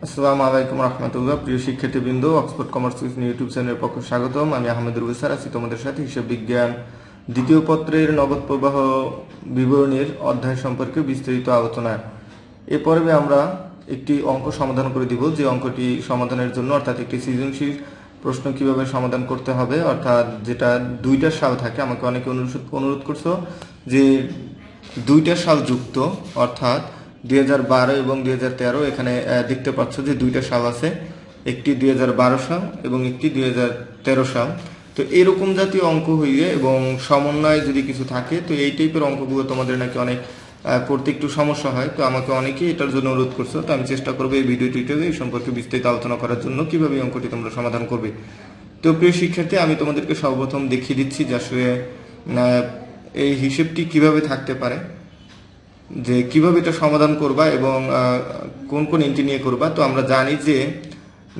আসসালামু আলাইকুম রহমতুল্লাহ। প্রিয় শিক্ষার্থীবৃন্দ, অক্সফোর্ড কমার্স কুইজ ইউটিউব চ্যানেলের পক্ষে স্বাগতম। আমি আহমেদুর স্যার আছি তোমাদের সাথে হিসাব বিজ্ঞান দ্বিতীয় পত্রের নগদ প্রবাহ বিবরণীর অধ্যায় সম্পর্কে বিস্তারিত আলোচনা। এ পর্বে আমরা একটি অঙ্ক সমাধান করে দিব, যে অঙ্কটি সমাধানের জন্য অর্থাৎ একটি সৃজনশীল প্রশ্ন কিভাবে সমাধান করতে হবে, অর্থাৎ যেটা দুইটা সাল থাকে। আমাকে অনেকে অনুরোধ করছো যে দুইটা সাল যুক্ত, অর্থাৎ 2012 এবং 2013। এখানে দেখতে পাচ্ছ যে দুইটা সাল আছে, একটি 2012 সাল এবং একটি 2013 সাল। তো এরকম জাতীয় অঙ্ক হইলে এবং সমন্বয় যদি কিছু থাকে, তো এই টাইপের অঙ্কগুলো তোমাদের নাকি অনেক করতে একটু সমস্যা হয়। তো আমাকে অনেকেই এটার জন্য অনুরোধ করছো। তো আমি চেষ্টা করবো এই ভিডিওটিতে এই সম্পর্কে বিস্তারিত আলোচনা করার জন্য, কিভাবে এই অঙ্কটি তোমরা সমাধান করবে। তো প্রিয় শিক্ষার্থী, আমি তোমাদেরকে সর্বপ্রথম দেখিয়ে দিচ্ছি যে আসলে এই হিসেবটি কিভাবে থাকতে পারে, যে কিভাবে এটা সমাধান করবা এবং কোন কোন এন্ট্রি নিয়ে করবা। তো আমরা জানি যে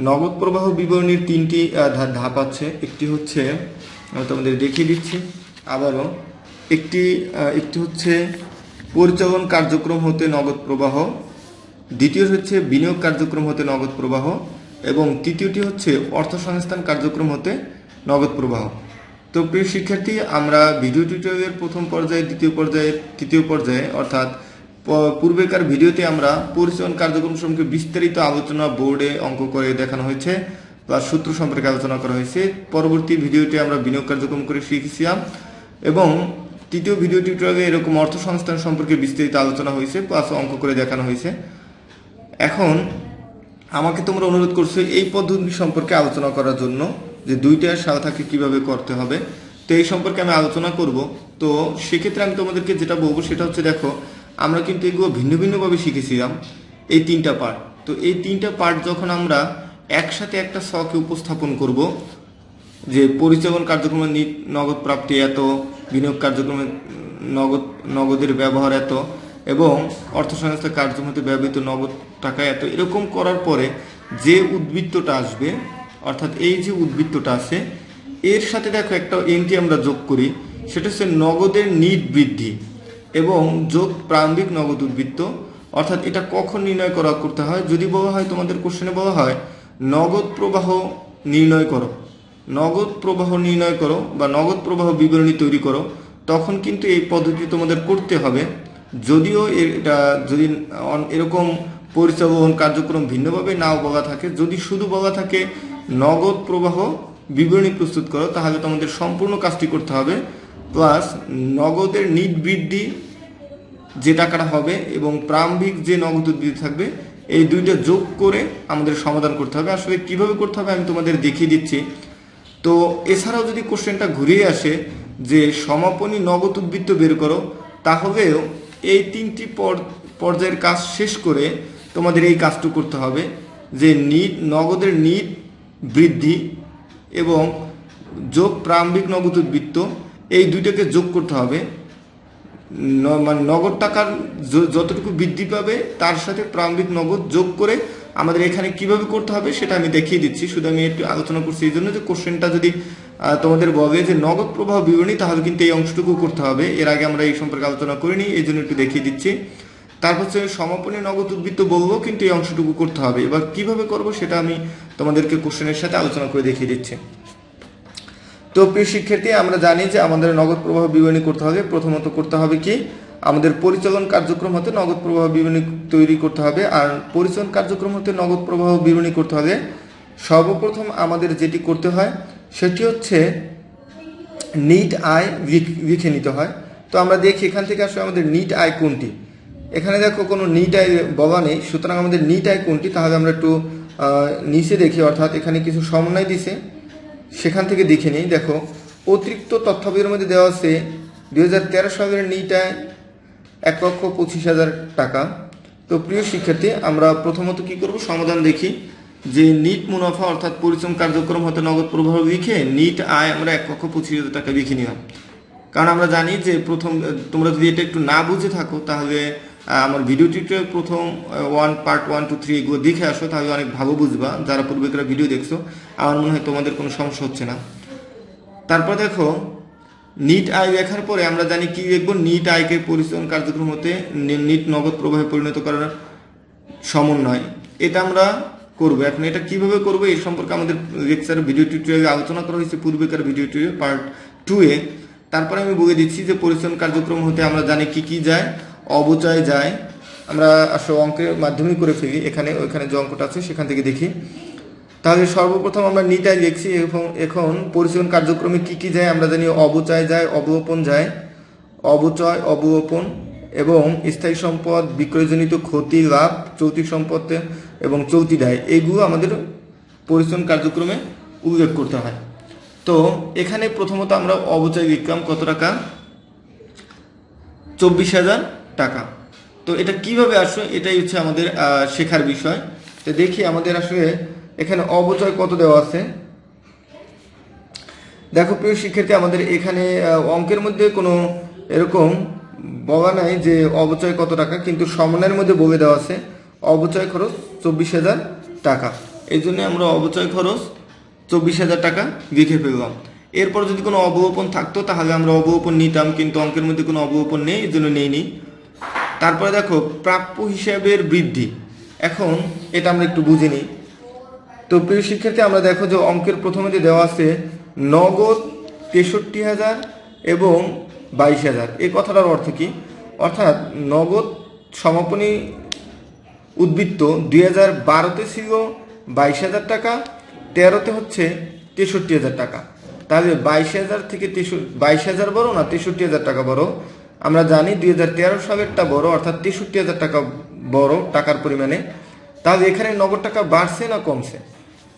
নগদ প্রবাহ বিবরণীর তিনটি ধাপ আছে। একটি হচ্ছে, আমি তোমাদের দেখিয়ে দিচ্ছি আবারও, একটি হচ্ছে পরিচালন কার্যক্রম হতে নগদ প্রবাহ, দ্বিতীয় হচ্ছে বিনিয়োগ কার্যক্রম হতে নগদ প্রবাহ এবং তৃতীয়টি হচ্ছে অর্থসংস্থান কার্যক্রম হতে নগদ প্রবাহ। তো প্রিয় শিক্ষার্থী, আমরা ভিডিও টিউটোরিয়ালের প্রথম পর্যায়ে, দ্বিতীয় পর্যায়ে, তৃতীয় পর্যায়ে অর্থাৎ পূর্বেকার ভিডিওতে আমরা পরিচালন কার্যক্রম সম্পর্কে বিস্তারিত আলোচনা বোর্ডে অঙ্ক করে দেখানো হয়েছে, প্লাস সূত্র সম্পর্কে আলোচনা করা হয়েছে। পরবর্তী ভিডিওতে আমরা বিনিয়োগ কার্যক্রম করে শিখেছিলাম এবং তৃতীয় ভিডিও টিউটোরিয়ালে এরকম অর্থসংস্থান সম্পর্কে বিস্তারিত আলোচনা হয়েছে, প্লাস অঙ্ক করে দেখানো হয়েছে। এখন আমাকে তোমরা অনুরোধ করছো এই পদ্ধতি সম্পর্কে আলোচনা করার জন্য, যে দুইটা সাল থাকে কিভাবে করতে হবে। তো এই সম্পর্কে আমি আলোচনা করব। তো সেক্ষেত্রে আমি তোমাদেরকে যেটা বলবো সেটা হচ্ছে, দেখো আমরা কিন্তু এগুলো ভিন্ন ভিন্নভাবে শিখেছিলাম, এই তিনটা পার্ট। তো এই তিনটা পার্ট যখন আমরা একসাথে একটা ছকে উপস্থাপন করব, যে পরিচালন কার্যক্রমে নগদ প্রাপ্তি এত, বিনিয়োগ কার্যক্রমে নগদের ব্যবহার এত এবং অর্থসংস্থান কার্যক্রমে ব্যবহৃত নগদ টাকা এত, এরকম করার পরে যে উদ্বৃত্তটা আসবে, অর্থাৎ এই যে উদ্বৃত্তটা আছে এর সাথে দেখো একটা এন্ট্রি আমরা যোগ করি, সেটা হচ্ছে নগদের নিট বৃদ্ধি এবং যোগ প্রারম্ভিক নগদ উদ্বৃত্ত। অর্থাৎ এটা কখন নির্ণয় করতে হয়, যদি বলা হয় তোমাদের কোশ্চেনে বলা হয় নগদ প্রবাহ নির্ণয় করো, নগদ প্রবাহ নির্ণয় করো বা নগদ প্রবাহ বিবরণী তৈরি করো, তখন কিন্তু এই পদ্ধতি তোমাদের করতে হবে। যদিও এটা যদি এরকম পরিচালন কার্যক্রম ভিন্নভাবে নাও বলা থাকে, যদি শুধু বলা থাকে নগদ প্রবাহ বিবরণী প্রস্তুত করো, তাহলে তোমাদের সম্পূর্ণ কাজটি করতে হবে, প্লাস নগদের নিট বৃদ্ধি যে টাকাটা হবে এবং প্রারম্ভিক যে নগদ উদ্বৃত্তি থাকবে, এই দুইটা যোগ করে আমাদের সমাধান করতে হবে। আসলে কিভাবে করতে হবে আমি তোমাদের দেখিয়ে দিচ্ছি। তো এছাড়াও যদি কোশ্চেনটা ঘুরিয়ে আসে যে সমাপনী নগদ উদ্বৃত্ত বের করো, তাহলেও এই তিনটি পর্যায়ের কাজ শেষ করে তোমাদের এই কাজটুকু করতে হবে, যে নগদের নিট বৃদ্ধি এবং যোগ প্রারম্ভিক নগদ উদ্বৃত্ত, এই দুইটাকে যোগ করতে হবে। মানে নগদ টাকার যতটুকু বৃদ্ধি পাবে তার সাথে প্রারম্ভিক নগদ যোগ করে আমাদের এখানে কিভাবে করতে হবে সেটা আমি দেখিয়ে দিচ্ছি। শুধু আমি একটু আলোচনা করছি এই জন্য, যে কোশ্চেনটা যদি তোমাদের বলে যে নগদ প্রবাহ বিবরণী, তাহলে কিন্তু এই অংশটুকু করতে হবে। এর আগে আমরা এই সম্পর্কে আলোচনা করিনি, এই জন্য একটু দেখিয়ে দিচ্ছি। তারপর হচ্ছে সমাপনী নগদ উদ্বৃত্ত বলবো, কিন্তু এই অংশটুকু করতে হবে। এবার কিভাবে করব সেটা আমি তোমাদেরকে কোশ্চেনের সাথে আলোচনা করে দেখিয়ে দিচ্ছি। তো প্রিয় শিক্ষার্থী, আমরা জানি যে আমাদের নগদ প্রবাহ বিবরণী করতে হবে। প্রথমত করতে হবে কি, আমাদের পরিচালন কার্যক্রম হতে নগদ প্রবাহ বিবরণী তৈরি করতে হবে। আর পরিচালন কার্যক্রম হতে নগদ প্রবাহ বিবরণী করতে হবে, সর্বপ্রথম আমাদের যেটি করতে হয় সেটি হচ্ছে নিট আয় লিখে নিতে হয়। তো আমরা দেখি এখান থেকে আসলে আমাদের নিট আয় কোনটি। এখানে দেখো কোনো নিট আয় বলা নেই, সুতরাং আমাদের নিট আয় কোনটি, তাহলে আমরা একটু নিচে দেখি, অর্থাৎ এখানে কিছু সমন্বয় দিছে, সেখান থেকে দেখে নিই। দেখো অতিরিক্ত তথ্যাবলীর মধ্যে দেওয়া আছে 2013 সালের নিট আয় 1,25,000 টাকা। তো প্রিয় শিক্ষার্থী, আমরা প্রথমত কি করব, সমাধান দেখি। যে নিট মুনাফা অর্থাৎ পরিচালন কার্যক্রম হতে নগদ প্রবাহ লিখে নিট আয় আমরা 1,25,000 টাকা লিখে নিলাম। কারণ আমরা জানি যে প্রথম, তোমরা যদি এটা একটু না বুঝে থাকো, তাহলে আমার ভিডিও টিউটোরিয়াল প্রথম পার্ট 1 2 3 এগুলো দেখে আসো, তাহলে অনেক ভালো বুঝবা। যারা পূর্বেকার ভিডিও দেখছো, আমার মনে হয় তোমাদের কোনো সমস্যা হচ্ছে না। তারপর দেখো নিট আয় লেখার পরে আমরা জানি কি লিখবো, নিট আয়কে পরিচালন কার্যক্রম হতে নিট নগদ প্রবাহে পরিণত করার সমন্বয়। এটা আমরা করব। এখন এটা কিভাবে করব এই সম্পর্কে আমাদের লেকচারে ভিডিও টিউটোরিয়ালে আলোচনা করা হয়েছে, পূর্বেকার ভিডিও টিউটোরিয়াল পার্ট 2-এ। তারপরে আমি বলে দিচ্ছি যে পরিচালন কার্যক্রম হতে আমরা জানি কি কি যায়। অবচয় যায়, আমরা আসলে অঙ্কের মাধ্যমে করে ফেলি, এখানে ওইখানে যে অঙ্কটা আছে সেখান থেকে দেখি। তাহলে সর্বপ্রথম আমরা নিটাই লিখছি। এখন পরিচালন কার্যক্রমে কি কি যায় আমরা জানি। অবচয় যায়, অবলোপন যায়, অবচয়, অবলোপন এবং স্থায়ী সম্পদ, বিক্রয়জনিত ক্ষতি, লাভ, চলতি সম্পদ এবং চলতি দায়, এইগুলো আমাদের পরিচালন কার্যক্রমে উল্লেখ করতে হয়। তো এখানে প্রথমত আমরা অবচয় লিখলাম কত টাকা, 24,000 টাকা। তো এটা কিভাবে আসলো এটাই হচ্ছে আমাদের শেখার বিষয়। তো দেখি আমাদের আসলে এখানে অবচয় কত দেওয়া আছে। দেখো প্রিয় শিক্ষার্থী, আমাদের এখানে অঙ্কের মধ্যে কোনো এরকম বলা নাই যে অবচয় কত টাকা, কিন্তু সমন্বয়ের মধ্যে বলে দেওয়া আছে অবচয় খরচ 24,000 টাকা। এই জন্য আমরা অবচয় খরচ 24,000 টাকা লিখে ফেললাম। এরপর যদি কোনো অবলোপন থাকতো তাহলে আমরা অবলোপন নিতাম, কিন্তু অঙ্কের মধ্যে কোনো অবলোপন নেই, এই জন্য নেইনি। তারপরে দেখো প্রাপ্য হিসাবের বৃদ্ধি, এখন এটা আমরা একটু বুঝে নিই। তো প্রিয় শিক্ষার্থী, আমরা দেখো যে অঙ্কের প্রথমে যে দেওয়া আছে নগদ 63,000 এবং 22,000, এই কথাটার অর্থ কি? অর্থাৎ নগদ সমাপনী উদ্বৃত্ত 2012-তে ছিল 22,000 টাকা, 13-তে হচ্ছে 63,000 টাকা। তাহলে 22,000 থেকে 22,000 বড় না 63,000 টাকা বড়? আমরা জানি 2013 সালেরটা বড়, অর্থাৎ 63,000 টাকা বড় টাকার পরিমাণে। তাহলে এখানে নগদ টাকা বাড়ছে না কমছে?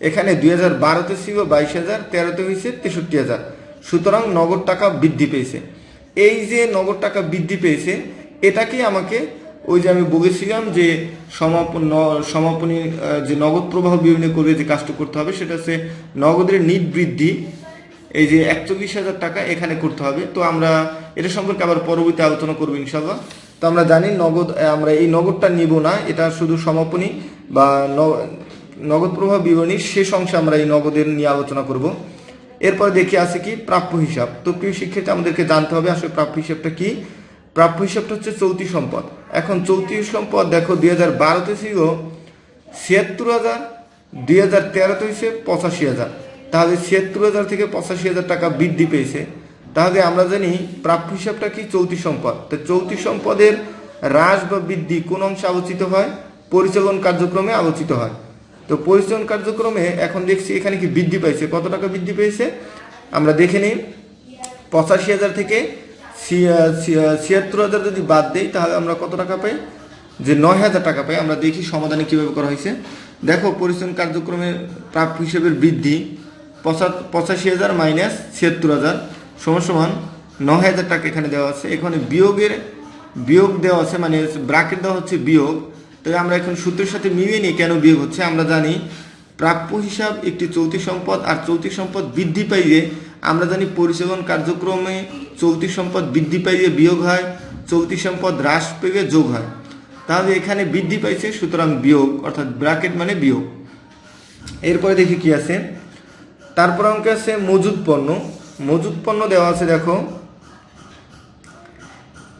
এখানে 2012-তে ছিল 22,000, 13-তে হয়েছে 63,000, সুতরাং নগদ টাকা বৃদ্ধি পেয়েছে। এই যে নগদ টাকা বৃদ্ধি পেয়েছে, এটাকে আমাকে ওই যে আমি বলেছিলাম যে সমাপনী যে নগদ প্রবাহ বিবরণী করবে যে কাজটা করতে হবে সেটা হচ্ছে নগদের নিট বৃদ্ধি, এই যে 41,000 টাকা এখানে করতে হবে। তো আমরা এটা সম্পর্কে আবার পরবর্তী আলোচনা করবো ইনশাল্লাহ। তো আমরা জানি নগদ, আমরা এই নগদটা নিব না, এটা শুধু সমাপনী বা নগদ প্রবাহ বিবরণীর শেষ অংশে আমরা এই নগদের নিয়ে আলোচনা করব। এরপরে দেখি আছে কি প্রাপ্য হিসাব। তো প্রিয় শিক্ষার্থী, আমাদেরকে জানতে হবে আসলে প্রাপ্য হিসাবটা কি। প্রাপ্য হিসাবটা হচ্ছে চলতি সম্পদ। এখন চলতি সম্পদ দেখো 2012-তে ছিল 76,000, 2013-তে হয়েছে 85,000। তাহলে 76,000 থেকে 85,000 টাকা বৃদ্ধি পেয়েছে। তাহলে আমরা জানি প্রাপ্য হিসাবটা কি, চলতি সম্পদ। তো চলতি সম্পদের হ্রাস বা বৃদ্ধি কোন অংশে আলোচিত হয়? পরিচালন কার্যক্রমে আলোচিত হয়। তো পরিচালন কার্যক্রমে এখন দেখছি এখানে কি বৃদ্ধি পাইছে, কত টাকা বৃদ্ধি পেয়েছে আমরা দেখে নিই। 85,000 থেকে 76,000 যদি বাদ দেই তাহলে আমরা কত টাকা পাই? যে 9,000 টাকা পাই। আমরা দেখি সমাধানে কিভাবে করা হয়েছে। দেখো পরিচালন কার্যক্রমে প্রাপ্য হিসেবের বৃদ্ধি 85,000 মাইনাস 76,000 সমান সমান 9,000 টাকা এখানে দেওয়া আছে। এখানে বিয়োগ দেওয়া আছে, মানে ব্র্যাকেট দেওয়া হচ্ছে বিয়োগ। তাই আমরা এখন সূত্রের সাথে মিলিয়ে নিই কেন বিয়োগ হচ্ছে। আমরা জানি প্রাপ্য হিসাব একটি চলতি সম্পদ, আর চলতি সম্পদ বৃদ্ধি পাইলে আমরা জানি পরিচালন কার্যক্রমে চলতি সম্পদ বৃদ্ধি পাইলে বিয়োগ হয়, চলতি সম্পদ হ্রাস পেলে যোগ হয়। তাহলে এখানে বৃদ্ধি পাইছে, সুতরাং বিয়োগ, অর্থাৎ ব্র্যাকেট মানে বিয়োগ। এরপরে দেখি কি আছে। তারপর অঙ্কে আছে মজুদ পণ্য। মজুদ পণ্য দেওয়া আছে দেখো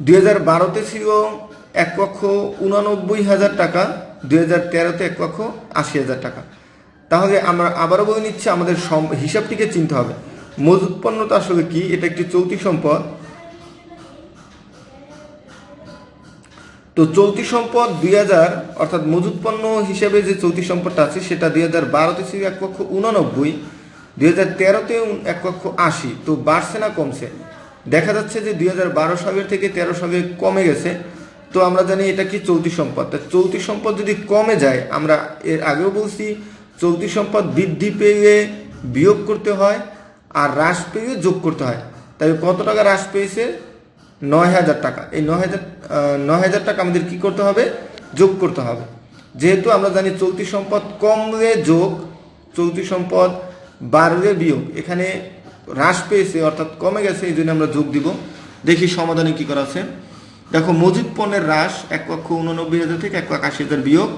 2012-তে ছিল 1,89,000 টাকা, 2013-তে 1,80,000 টাকা। তাহলে আমরা আবারও বলে নিচ্ছি, আমাদের হিসাবটিকে চিনতে হবে। মজুদ পণ্যটা আসলে কি? এটা একটি চলতি সম্পদ। তো চলতি সম্পদ 2000, অর্থাৎ মজুদ পণ্য হিসেবে যে চলতি সম্পদটা আছে সেটা 2012-তে ছিল 1,89,000, 2013-তে 1,80,000। তো বাড়ছে না কমছে? দেখা যাচ্ছে যে 2012 সালের থেকে 13 সালে কমে গেছে। তো আমরা জানি এটা কি চলতি সম্পদ। তা চলতি সম্পদ যদি কমে যায়, আমরা এর আগেও বলছি চলতি সম্পদ বৃদ্ধি পেয়ে বিয়োগ করতে হয় আর হ্রাস পেয়ে যোগ করতে হয়। তাই কত টাকা হ্রাস পেয়েছে? 9,000 টাকা। এই 9,000 টাকা আমাদের কি করতে হবে? যোগ করতে হবে। যেহেতু আমরা জানি চলতি সম্পদ কমলে যোগ, চলতি সম্পদ বাড়লে বিয়োগ। এখানে হ্রাস পেয়েছে অর্থাৎ কমে গেছে, এই জন্য আমরা যোগ দিব। দেখি সমাধানে কি করা আছে। দেখো মজুদ পণ্যের হ্রাস 1,89,000 থেকে 1,80,000 বিয়োগ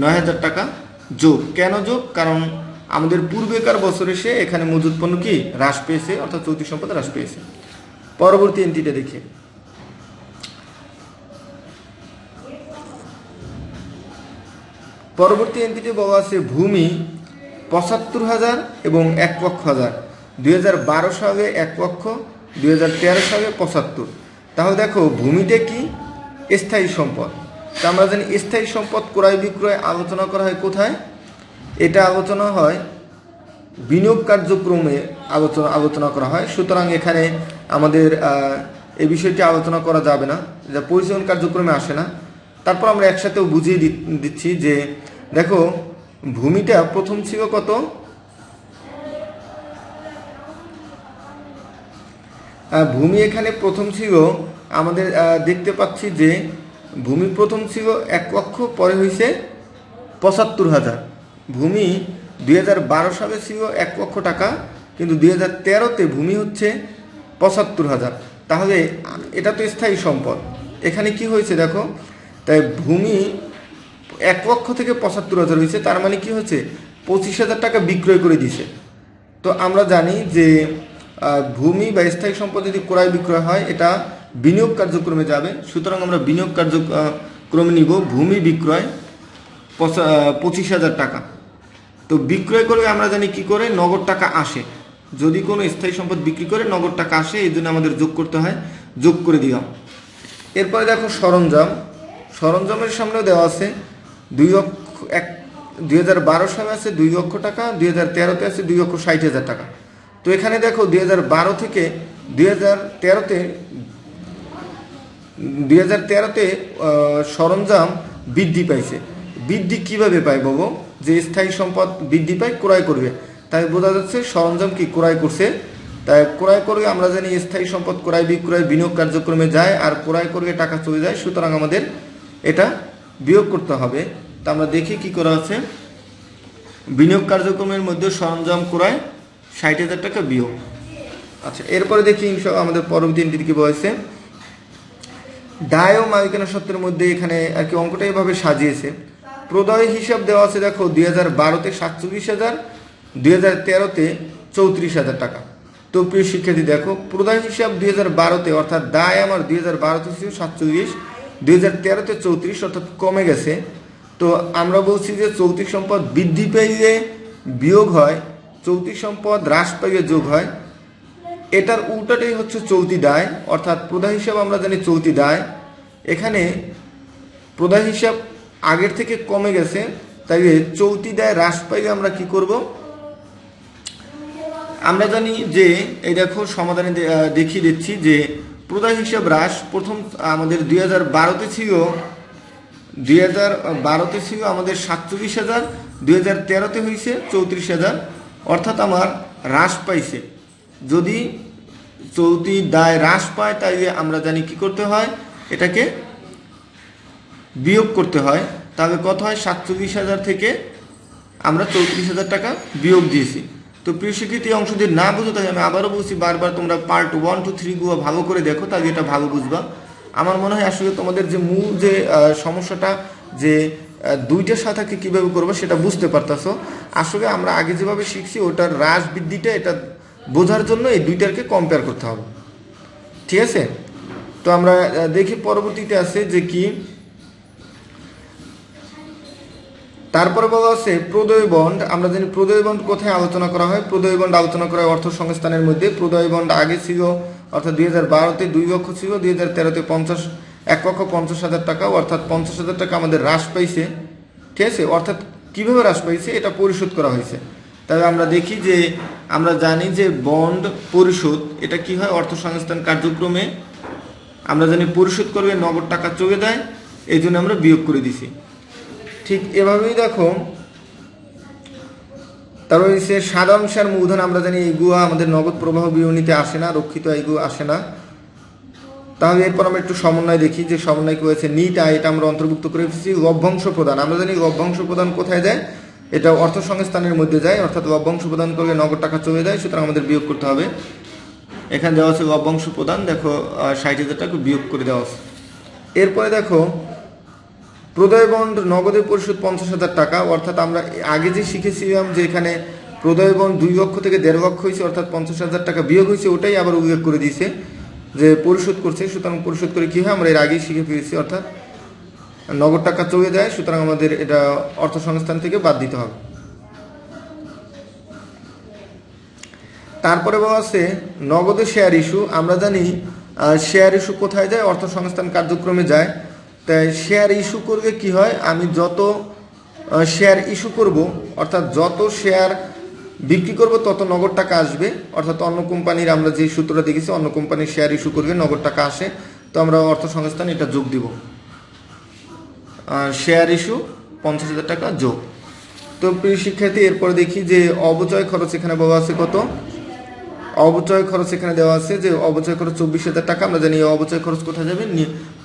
9,000 টাকা যোগ। কেন যোগ? কারণ আমাদের পূর্বেকার বছর এসে এখানে মজুদ পণ্য কি হ্রাস পেয়েছে, অর্থাৎ চলতি সম্পদ হ্রাস পেয়েছে। পরবর্তী এন্ট্রিটা দেখি। পরবর্তী এন্ট্রিতে বলা আছে ভূমি ৭৫,০০০ এবং ১,০০,০০০। ২০১২ সালে ১,০০,০০০, ২০১৩ সালে ৭৫। তাহলে দেখো ভূমিটা কি? স্থায়ী সম্পদ। তা আমরা জানি স্থায়ী সম্পদ ক্রয় বিক্রয় আলোচনা করা হয় কোথায়? এটা আলোচনা হয় বিনিয়োগ কার্যক্রমে আলোচনা করা হয়। সুতরাং এখানে আমাদের এই বিষয়টি আলোচনা করা যাবে না, যা পরিচালন কার্যক্রমে আসে না। তারপর আমরা একসাথেও বুঝিয়ে দিচ্ছি যে দেখো ভূমিটা প্রথম ছিল কত? ভূমি এখানে প্রথম ছিল আমাদের দেখতে পাচ্ছি যে ভূমি প্রথম ছিল ১,০০,০০০, পরে হয়েছে ৭৫,০০০। ভূমি ২০১২ সালে ছিল ১,০০,০০০ টাকা, কিন্তু ২০১৩-তে ভূমি হচ্ছে ৭৫,০০০। তাহলে এটা তো স্থায়ী সম্পদ। এখানে কি হয়েছে দেখো, তাই ভূমি ১,০০,০০০ থেকে ৭৫,০০০ হয়েছে, তার মানে কি হচ্ছে ২৫,০০০ টাকা বিক্রয় করে দিছে। তো আমরা জানি যে ভূমি বা স্থায়ী সম্পদ যদি ক্রয় বিক্রয় হয় এটা বিনিয়োগ কার্যক্রমে যাবে। সুতরাং আমরা বিনিয়োগ কার্যক্রমে নিব ভূমি বিক্রয় ২৫,০০০ টাকা। তো বিক্রয় করলে আমরা জানি কি করে, নগদ টাকা আসে। যদি কোনো স্থায়ী সম্পদ বিক্রি করে নগদ টাকা আসে, এই জন্য আমাদের যোগ করতে হয়, যোগ করে দিলাম। এরপরে দেখো সরঞ্জামের সামনেও দেওয়া আছে ২০১২ সালে আছে ২,০০,০০০ টাকা, ২০১৩-তে আছে ২,৬০,০০০ টাকা। তো এখানে দেখো ২০১২ থেকে ২০১৩-তে সরঞ্জাম বৃদ্ধি পাইছে। বৃদ্ধি কিভাবে পায় বাবু? যে স্থায়ী সম্পদ বৃদ্ধি পায় ক্রয় করবে, তাই বোঝা যাচ্ছে সরঞ্জাম কি ক্রয় করছে। তাই ক্রয় করলে আমরা জানি স্থায়ী সম্পদ ক্রয় বিক্রয় বিনিয়োগ কার্যক্রমে যায়, আর ক্রয় করলে টাকা চলে যায়। সুতরাং আমাদের এটা বিয়োগ করতে হবে। তা আমরা দেখি কি করা আছে। বিনিয়োগ কার্যক্রমের মধ্যে সরঞ্জাম ক্রয় ৬০,০০০ টাকা বিয়োগ। আচ্ছা, এরপরে দেখি আমাদের পরবর্তী এন্ট্রি কি বলেছে। দায় ও মালিকানা সত্ত্বের মধ্যে এখানে আর কি অঙ্কটা এভাবে সাজিয়েছে। প্রদায় হিসাব দেওয়া আছে দেখো ২০১২-তে ৪৭,০০০, ২০১৩-তে ৩৪,০০০ টাকা। তো প্রিয় শিক্ষার্থী দেখো প্রদায় হিসাব ২০১২-তে অর্থাৎ দায় আমার ২০১২-তে ছিল ৪৭, ২০১৩-তে ৩৪, অর্থাৎ কমে গেছে। তো আমরা বলছি যে চৌতিক সম্পদ বৃদ্ধি পাইলে বিয়োগ হয়, চৌতিক সম্পদ হ্রাস পাইলে যোগ হয়। এটার উল্টাটাই হচ্ছে চলতি দায়, অর্থাৎ প্রদায় হিসাব আমরা জানি চলতি দায়। এখানে প্রদায় হিসাব আগের থেকে কমে গেছে, তাই চলতি দায় হ্রাস পাইলে আমরা কি করব? আমরা জানি যে এই দেখো সমাধানে দেখিয়ে দিচ্ছি যে প্রদায় হিসাব হ্রাস প্রথম আমাদের ২০১২-তে ছিল আমাদের ৪৭,০০০, ২০১৩-তে হয়েছে ৩৪,০০০, অর্থাৎ আমার হ্রাস পাইছে। যদি চলতি দায় হ্রাস পায় তাইলে আমরা জানি কি করতে হয়, এটাকে বিয়োগ করতে হয়। তাহলে কত হয়? ৪৭,০০০ থেকে আমরা ৩৪,০০০ টাকা বিয়োগ দিয়েছি। তো প্রিয় শিক্ষার্থী অংশ যদি না বুঝো তাহলে আমি আবারও বলছি, বারবার তোমরা পার্ট 1, 2, 3 গুলো ভালো করে দেখো, তাহলে এটা ভালো বুঝবা। আমার মনে হয় আসলে তোমাদের যে মূল যে সমস্যাটা যে দুইটার সাথে কীভাবে করবো সেটা বুঝতে পারতেছো। আসলে আমরা আগে যেভাবে শিখছি ওটার হ্রাস বৃদ্ধিটা এটা বোঝার জন্য এই দুইটাকে কম্পেয়ার করতে হবে, ঠিক আছে? তো আমরা দেখি পরবর্তীতে আছে যে কি, তারপরে বলা আছে প্রদেয় বন্ড। আমরা জানি প্রদেয় বন্ড কোথায় আলোচনা করা হয়। প্রদেয় বন্ড আলোচনা করা হয় অর্থ সংস্থানের মধ্যে। প্রদেয় বন্ড আগে ছিল অর্থাৎ ২০১২-তে ২ লক্ষ ছিল, ২০১৩-তে ১,৫০,০০০ টাকা, অর্থাৎ ৫০,০০০ টাকা আমাদের হ্রাস পাইছে, ঠিক আছে? অর্থাৎ কীভাবে হ্রাস পাইছে? এটা পরিশোধ করা হয়েছে। তবে আমরা দেখি যে আমরা জানি যে বন্ড পরিশোধ এটা কি হয়, অর্থ সংস্থান কার্যক্রমে আমরা জানি পরিশোধ করবে নগদ টাকা চলে যায়, এই জন্য আমরা বিয়োগ করে দিছি। ঠিক এভাবেই দেখো তারপর হচ্ছে সাধাংশ আর মূলধন। আমরা জানি এইগুলো আমাদের নগদ প্রবাহ বিবরণীতে আসে না, রক্ষিত এইগুলো আসে না। তাহলে এরপর আমরা একটু সমন্বয় দেখি যে সমন্বয় কি হয়েছে। নিট আয় এটা আমরা অন্তর্ভুক্ত করে ফেলেছি। লভ্যাংশ প্রদান, আমরা জানি লভ্যাংশ প্রদান কোথায় যায়, এটা অর্থ সংস্থানের মধ্যে যায়, অর্থাৎ লভ্যাংশ প্রদান করলে নগদ টাকা চলে যায়, সুতরাং আমাদের বিয়োগ করতে হবে। এখানে দেওয়া আছে লভ্যাংশ প্রদান, দেখো ৬০,০০০ টাকা বিয়োগ করে দেওয়া আছে। এরপরে দেখো প্রদেয় বন্ড নগদে পরিশোধ ৫০,০০০ টাকা, অর্থাৎ আমরা আগে যে শিখেছিলাম যে এখানে প্রদেয় বন্ড ২ লক্ষ থেকে ১.৫ লক্ষ হয়েছে, অর্থাৎ ৫০,০০০ টাকা বিয়োগ হয়েছে, ওটাই আবার উল্লেখ করে দিয়েছে যে পরিশোধ করছে। সুতরাং পরিশোধ করে কী হয় আমরা এর আগেই শিখে ফেলেছি, অর্থাৎ নগদ টাকা চলে যায়, সুতরাং আমাদের এটা অর্থসংস্থান থেকে বাদ দিতে হবে। তারপরে বলা আছে নগদে শেয়ার ইস্যু। আমরা জানি শেয়ার ইস্যু কোথায় যায়? অর্থসংস্থান কার্যক্রমে যায়। তাই শেয়ার ইস্যু করবে কি হয়, আমি যত শেয়ার ইস্যু করব, অর্থাৎ যত শেয়ার বিক্রি করব তত নগদ টাকা আসবে। অর্থাৎ অন্য কোম্পানির আমরা যে সূত্রটা দেখেছি, অন্য কোম্পানির শেয়ার ইস্যু করবে, নগদ টাকা আসে, তো আমরা অর্থসংস্থান এটা যোগ দিব। শেয়ার ইস্যু 50,000 টাকা যোগ। তো প্রিয় শিক্ষার্থী, এরপরে দেখি যে অবচয় খরচ এখানে বলা আছে কত। অবচয় খরচ এখানে দেওয়া আছে যে অবচয় খরচ 24,000 টাকা। আমরা জানি অবচয় খরচ কোথায় যাবে?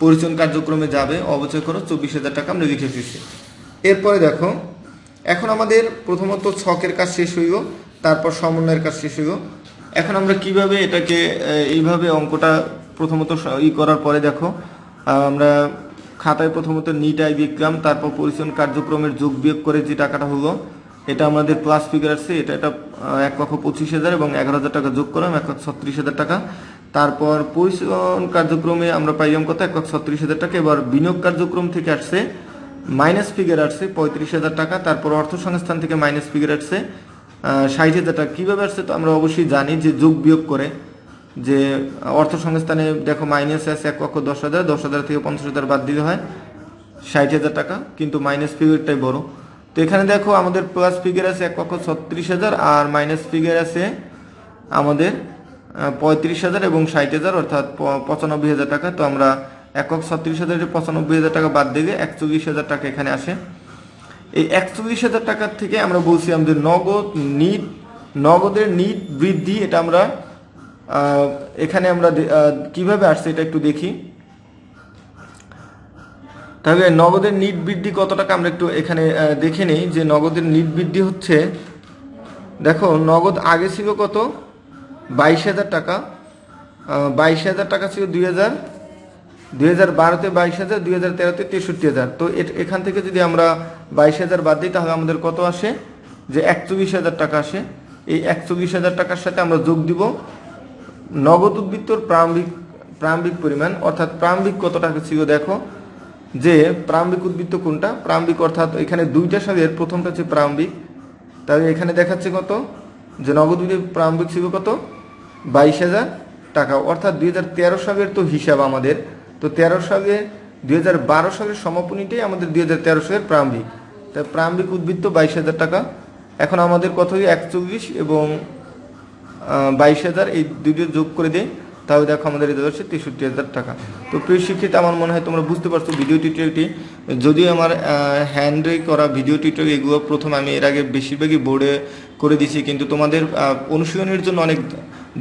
পরিচালন কার্যক্রমে যাবে। অবচয় খরচ 24,000 টাকা আমরা লিখে ফেলছি। এরপরে দেখো, এখন আমাদের প্রথমত ছকের কাজ শেষ হইব, তারপর সমন্বয়ের কাজ শেষ হইব। এখন আমরা কিভাবে এটাকে এইভাবে অঙ্কটা প্রথমত করার পরে দেখো, আমরা খাতায় প্রথমত নিট আয় লিখলাম, তারপর পরিচালন কার্যক্রমের যোগ বিয়োগ করে যে টাকাটা হলো এটা আমাদের প্লাস ফিগার আসছে। এটা 1,25,000 এবং 11,000 টাকা যোগ করলাম, 1,36,000 টাকা। তারপর পরিচালন কার্যক্রমে আমরা পাইলাম কত? 1,36,000 টাকা। এবার বিনিয়োগ কার্যক্রম থেকে আসছে মাইনাস ফিগার আসছে 35,000 টাকা। তারপর অর্থসংস্থান থেকে মাইনাস ফিগার আসছে 60,000 টাকা। কীভাবে আসছে? তো আমরা অবশ্যই জানি যে যোগ বিয়োগ করে, যে অর্থসংস্থানে দেখো মাইনাস আছে 1,10,000, 10,000 থেকে 50,000 বাদ দিতে হয় 60,000 টাকা, কিন্তু মাইনাস ফিগারটাই বড়। তো এখানে দেখো আমাদের প্লাস ফিগার আছে 1,36,000 আর মাইনাস ফিগার আছে আমাদের 35,000 এবং 60,000, অর্থাৎ 95,000 টাকা। তো আমরা 1,36,000 95,000 টাকা বাদ দিলে 41,000 টাকা এখানে আসে। এই 41,000 টাকার থেকে আমরা বলছি আমাদের নগদের নিট বৃদ্ধি, এটা আমরা এখানে আমরা কিভাবে আসছে এটা একটু দেখি। তাহলে নগদের নিট বৃদ্ধি কত টাকা আমরা একটু এখানে দেখে নেই। যে নগদের নিট বৃদ্ধি হচ্ছে, দেখো নগদ আগে ছিল কত? 22,000 টাকা। 22,000 টাকা ছিল 2012-তে 22,000, 2013-তে 63,000। তো এখান থেকে যদি আমরা 22,000 বাদ দিই তাহলে আমাদের কত আসে? যে 41,000 টাকা আসে। এই 41,000 টাকার সাথে আমরা যোগ দিব নগদ উদ্বৃত্তর প্রারম্ভিক পরিমাণ, অর্থাৎ প্রারম্ভিক কত টাকা ছিল। দেখো যে প্রারম্ভিক উদ্বৃত্ত কোনটা? প্রারম্ভিক অর্থাৎ এখানে দুইটা সালের প্রথমটা হচ্ছে প্রারম্ভিক। তাহলে এখানে দেখাচ্ছে কত? যে নগদ উদ্বৃত্ত প্রারম্ভিক ছিল কত? 22,000 টাকা। অর্থাৎ 2013 সালের তো হিসাব আমাদের, তো 13 সালে 2012 সালের সমাপনীটাই আমাদের 2013 সালের প্রারম্ভিক। তাই প্রারম্ভিক উদ্বৃত্ত 22,000 টাকা। এখন আমাদের কত? 41 এবং 22,000 এই দুটো যোগ করে দেয়, তাহলে দেখো আমাদের এটা হচ্ছে 63,000 টাকা। তো প্রিয় শিক্ষিত, আমার মনে হয় তোমরা বুঝতে পারছো ভিডিও টিউটোরিয়ালটি। যদিও আমার হ্যান্ডে করা ভিডিও টিউটোরিয়াল এগুলো প্রথম আমি এর আগে বেশিরভাগই বোর্ডে করে দিছি, কিন্তু তোমাদের অনুশীলনের জন্য অনেক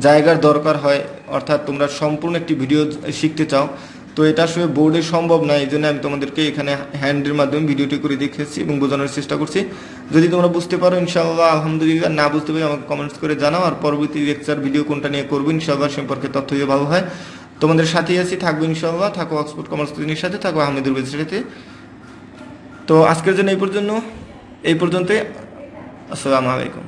জায়গার দরকার হয়, অর্থাৎ তোমরা সম্পূর্ণ একটি ভিডিও শিখতে চাও, তো এটা আসলে বোর্ডে সম্ভব না। এই জন্য আমি তোমাদেরকে এখানে হ্যান্ডের মাধ্যমে ভিডিওটি করে দেখেছি এবং বোঝানোর চেষ্টা করছি। যদি তোমরা বুঝতে পারো ইনশাআল্লাহ আলহামদুলিল্লাহ, না বুঝতে পারি আমাকে কমেন্টস করে জানাও। আর পরবর্তী লেকচার ভিডিও কোনটা নিয়ে করবো ইনশাআল্লাহ সম্পর্কে তথ্য দিয়ে ভালো হয়। তোমাদের সাথেই আছি, থাকবো ইনশাআল্লাহ। থাকো অক্সফোর্ড কমার্স ক্লিনিকের সাথে, থাকো আহমেদুর সাথে। তো আজকের জন্য এই পর্যন্তই। আসসালামু আলাইকুম।